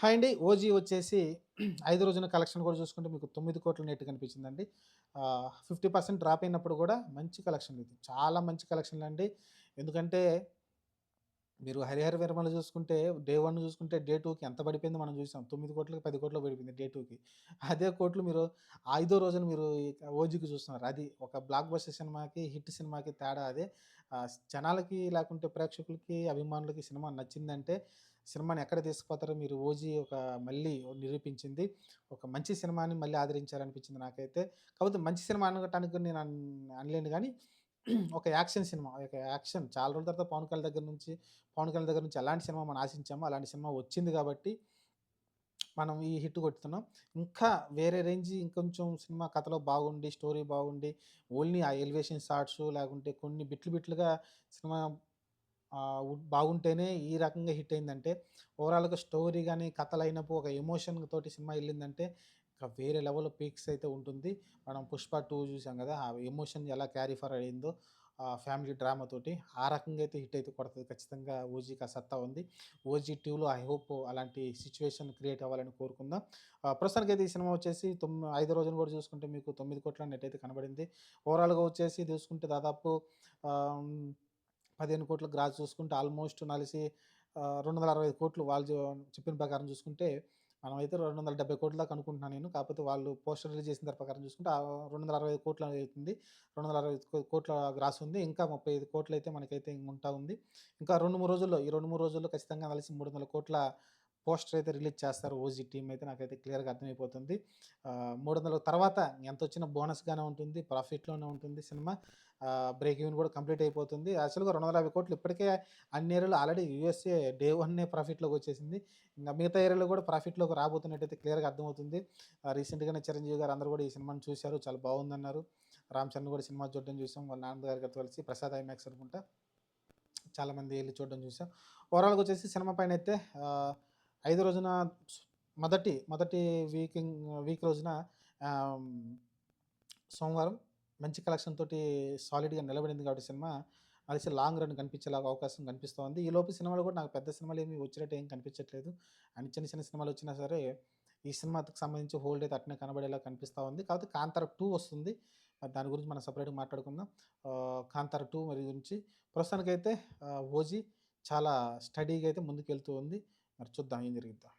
Hi అండి. 'OG' వచ్చేసి 5 రోజుల కలెక్షన్ కూడా చూసుకుంటే మీకు 9,00,00,000 నెట్ కనిపించిందండి. 50% డ్రాప్ అయినప్పుడు కూడా మంచి కలెక్షన్ ఇది. చాలా మంచి కలెక్షన్‌లండి. ఎందుకంటే మీరు 'హరిహర వీరమల్లు' చూసుకుంటే డే 1 చూసుకుంటే డే 2కి ఎంత పడిపోయిందో మనం చూసాం. 9,00,00,000కి 10,00,00,000 పడిపోయింది డే 2కి. అదే కోట్లు మీరు ఐదో రోజున మీరు ఇక 'ఓజీకి' చూస్తున్నారు. అది ఒక బ్లాక్ బస్టర్ సినిమాకి, హిట్ సినిమాకి తేడా అదే. జనాలకి లేకుంటే ప్రేక్షకులకి, అభిమానులకి సినిమా నచ్చిందంటే సినిమాని ఎక్కడ తీసుకుపోతారో మీరు 'ఓజీ' ఒక మళ్ళీ నిరూపించింది. ఒక మంచి సినిమాని మళ్ళీ ఆదరించారనిపించింది నాకైతే. కాకపోతే మంచి సినిమా అనటానికి నేను అనలేను గానీ ఒక యాక్షన్ సినిమా. ఒక యాక్షన్ చాలా రోజుల తర్వాత పవన్ కళ్యాణ్ దగ్గర నుంచి ఎలాంటి సినిమా మనం ఆశించామో అలాంటి సినిమా వచ్చింది కాబట్టి మనం ఈ హిట్ కొడుతున్నాం. ఇంకా వేరే రేంజ్ ఇంకొంచెం సినిమా కథలో బాగుండి, స్టోరీ బాగుండి, ఓన్లీ ఆ ఎలివేషన్ షాట్స్ లేకుంటే కొన్ని బిట్లు బిట్లుగా సినిమా బాగుంటేనే ఈ రకంగా హిట్ అయిందంటే, ఓవరాల్‌గా స్టోరీ గాని, కథ లైనప్ ఒక ఎమోషన్ తోటి సినిమా ఎళ్ళిందంటే, ఇక వేరే లెవెల్ పీక్స్ అయితే ఉంటుంది. మనం 'పుష్ప 2' చూసాం గదా! ఆ ఎమోషన్ ఎలా క్యారీ ఫార్వర్డ్ అయిందో ఫ్యామిలీ డ్రామా తోటి, ఆ రకంగా అయితే హిట్ అయితే కొడతది. ఖచ్చితంగా 'ఓజీకి' ఆ సత్తా ఉంది. 'ఓజీ 2లో' ఐ హోప్ అలాంటి సిట్యుయేషన్ క్రియేట్ అవ్వాలని కోరుకుందాం. ప్రస్తుతానికైతే ఈ సినిమా వచ్చేసి 5 రోజులు కూడా చూసుకుంటే మీకు 9,00,00,000 నెట్ అయితే కనబడింది. ఓవరాల్‌గా వచ్చేసి చూసుకుంటే దాదాపు ఆహ్ 15,00,00,000 గ్రాస్ చూసుకుంటే ఆల్మోస్ట్ నలిసి 265,00,00,000 వాళ్ళు చెప్పిన ప్రకారం చూసుకుంటే, మనమైతే 270,00,00,000 దాకా అనుకుంటున్నాను నేను. కాకపోతే వాళ్ళు పోస్టర్ రిలీజ్ చేసిన దాని ప్రకారం చూసుకుంటే 265,00,00,000 అవుతుంది. 265,00,00,000 గ్రాస్ ఉంది. ఇంకా 35,00,00,000 అయితే మనకైతే ఉంటా ఉంది. ఇంకా 2, 3 రోజుల్లో ఈ 2, 3 రోజుల్లో ఖచ్చితంగా కలిసి 300,00,00,000 పోస్టర్ అయితే రిలీజ్ చేస్తారు 'ఓజీ' టీమ్ అయితే నాకైతే క్లియర్‌గా అర్థమైపోతుంది. 300 తర్వాత ఎంతొచ్చినా బోనస్‌గానే ఉంటుంది. ప్రాఫిట్‌లోనే ఉంటుంది సినిమా. బ్రేక్ ఈవెన్ కూడా కంప్లీట్ అయిపోతుంది. యాక్చువల్‌గా 250,00,00,000 ఇప్పటికే అన్ని ఏరియాలో ఆల్రెడీ యూఎస్ఏ డే 1 ప్రాఫిట్‌లోకి వచ్చేసింది. ఇంక మిగతా ఏరియాలో కూడా ప్రాఫిట్‌లోకి రాబోతున్నట్టయితే క్లియర్‌గా అర్థమవుతుంది. రీసెంట్‌గానే చిరంజీవి గారు అందరూ కూడా ఈ సినిమాని చూసారు. చాలా బాగుందన్నారు. రామ్ చరణ్ కూడా సినిమా చూడడం చూసాం. వాళ్ళ నాన్నగారితో కలిసి ప్రసాద్ ఐమాక్స్ అనుకుంటా. చాలామంది ఎళ్లి చూడడం చూసాం. ఓవరాల్‌గా వచ్చేసి సినిమా పైనైతే ఆహ్, 5 రోజున మొదటి మొదటి వీక్ రోజున ఆహ్, సోమవారం మంచి కలెక్షన్ తోటి సాలిడ్‌గా నిలబడింది కాబట్టి సినిమా కలిసి లాంగ్ రన్ కనిపించేలాగా అవకాశం కనిపిస్తోంది. ఈలోపు సినిమాలు కూడా నాకు పెద్ద సినిమాలేమి వచ్చినట్టు ఏం కనిపించట్లేదు. అండ్ చిన్న చిన్న సినిమాలు వచ్చినా సరే, ఈ సినిమాకి సంబంధించి హోల్డ్ అయితే అట్నే కనబడేలా కనిపిస్తా ఉంది. కాకపోతే 'కాంతార 2' వస్తుంది. దాని గురించి మనం సెపరేట్‌గా మాట్లాడుకుందాం. 'కాంతార 2' మరి గురించి ప్రస్తుతానికైతే 'ఓజీ' చాలా స్టడీగా అయితే ముందుకెళ్తూ ఉంది. మరి చూద్దాం ఏం జరిగిద్దో.